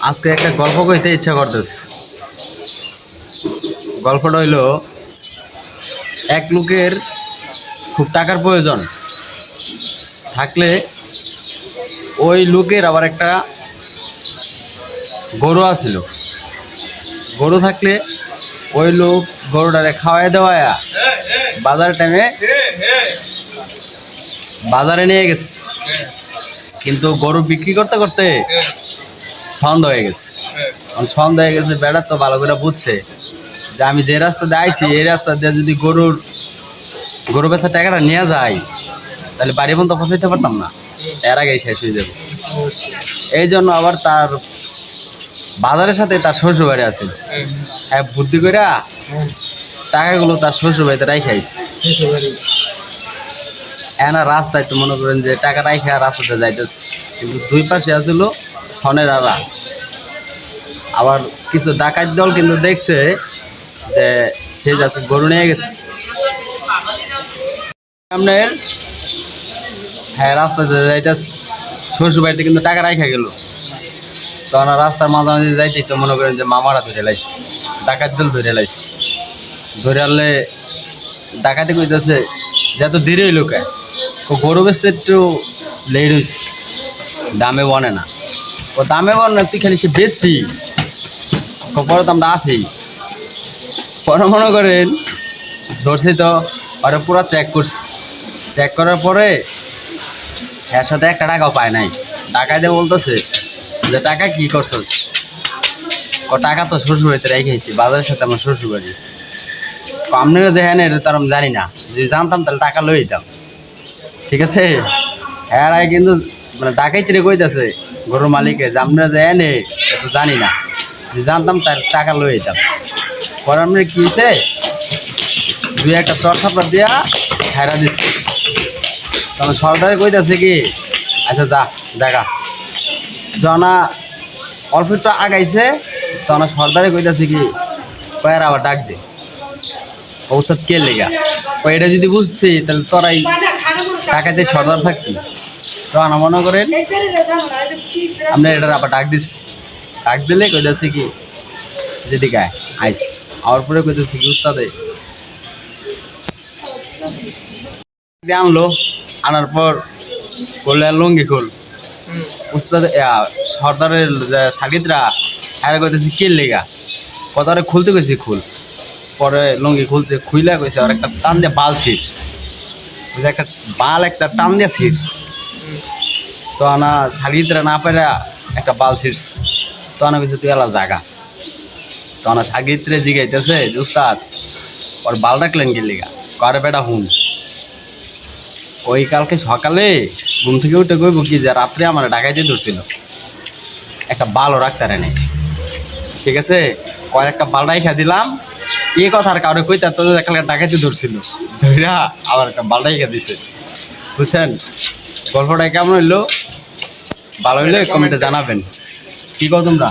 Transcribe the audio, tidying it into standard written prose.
আজকে একটা গল্প কইতে ইচ্ছা করতেছে। গল্পটা হইল, এক লোকের খুব টাকার প্রয়োজন থাকলে ওই লোকের আবার একটা গরু আছিল। গরু থাকলে ওই লোক গরুটারে খাওয়াই দেওয়ায় বাজার টাইমে বাজারে নিয়ে গেছে, কিন্তু গরু বিক্রি করতে করতে সন্ধ্যা হয়ে গেছে। সন্ধ্যা হয়ে গেছে, বেড়া তো ভালো করে বুঝছে যে আমি যে রাস্তা দিয়ে আইছি এই রাস্তা দিয়ে যদি গরু বেচার টাকাটা নিয়ে যায় তাহলে বাড়ি পর্যন্ত পৌঁছাইতে পারতাম না, এর আগেই শেষ হয়ে যাবে। এই জন্য আবার তার বাজারের সাথে তার শ্বশুর বাড়ি আছে, হ্যাঁ বুদ্ধি করে টাকাগুলো তার শ্বশুর বাড়িতে রাই খাইছে। এনা রাস্তায় তো মনে করেন যে টাকা রাই খাওয়া রাস্তাতে যাইতেছে, কিন্তু দুই পাশে আছিল সনের আড়া। আবার কিছু ডাকাত দল কিন্তু দেখছে যে সে যাচ্ছে গরু নিয়ে গেছে সামনে, হ্যাঁ রাস্তাতে যাইতেছে শ্বশুর বাড়িতে, কিন্তু টাকা রাইখা গেল। তখন রাস্তার মাঝামাঝি যাইতে তো মনে করেন যে মামারা ধরে লাইছে, ডাকাত দল ধরে লাইছে। ধরে আনলে ডাকাতি কইতেছে যে এত দেরি হইল কে, গরু বেচতে একটু লেট হয়েছে, দামে বনে না। ও দামে বন না, তুই খালি সে বেচবি, পরে দামটা আছেই। পরে মনে করেন ধরছি তো ওরা পুরো চেক করছি, চেক করার পরে এর সাথে একটা টাকাও পায় নাই। টাকায় দিয়ে বলতেছে যে টাকা কি করছস? টাকা তো শ্বশুর বাড়িতে রেখেছি, বাজারের সাথে আমার শ্বশুর বাড়ি। আপনারা যে হ্যাঁ এটা তার আমি জানি না, যদি জানতাম তাহলে টাকা লই দিতাম, ঠিক আছে। হ্যাঁ আগে কিন্তু মানে ডাকাই চিরে কইতেছে গরুর মালিকে যে আপনারা যে হ্যাঁ এটা জানি না, যদি জানতাম তাহলে টাকা লই দিতাম। পরে আপনার কি হয়েছে, দুই একটা চট থাপড়া দিয়া হেরা দিচ্ছে। তখন সর্দারে কইতেছে কি, আচ্ছা যা দেখা। যখন অল্প একটু আগাইছে তখন সর্দারে কইতেছে কি, কয়ার আবার ডাক দে, ঔষধ কে লেগা। এটা যদি বুঝছি তাহলে তোরাই টাকাতে সর্দার থাকতি। তখন মনে করেন আপনি এটার আবার ডাক দিস, ডাক দিলে কইতেছে কি যেদিকে আইস। আমার পরে কইতেছে কি উস্তাদে আনলো, আনার পর করলে লুঙ্গি খোল। উস্তাদ সর্দারের সাগিদরা হ্যাঁ কইতেছি কে লেগা, কথাটা খুলতে গেছি খুল। পরে লুঙ্গি খুলছে, খুইলা কইছে আর একটা টান দিয়ে বাল ছিট, একটা বাল একটা টান দিয়ে ছিট। তো আনা সাগিদরা না পারা একটা বাল ছিটছে। তো আনা কইছে তুই এলা জাগা। তো আনা সাগিদরে জিগাইতেছে যে উস্তাদ ওর বাল রাখলেন কে লেগা, কারে বেটা হুন। ওই কালকে সকালে ঘুম থেকে উঠে কইব কি যে রাত্রে আমার ডাকাইতে ধরছিল, একটা বালও রাখতে পারে নাই, ঠিক আছে। কয়েক একটা বাল রাইখা দিলাম, এই কথা আর কাউরে কইতে তো একটা ডাকাইতে ধরছিল, ধরা আবার একটা বাল রাইখা দিছে। বুঝছেন গল্পটা কেমন হইলো? ভালো হইলে কমেন্টে জানাবেন। কি কও তোমরা?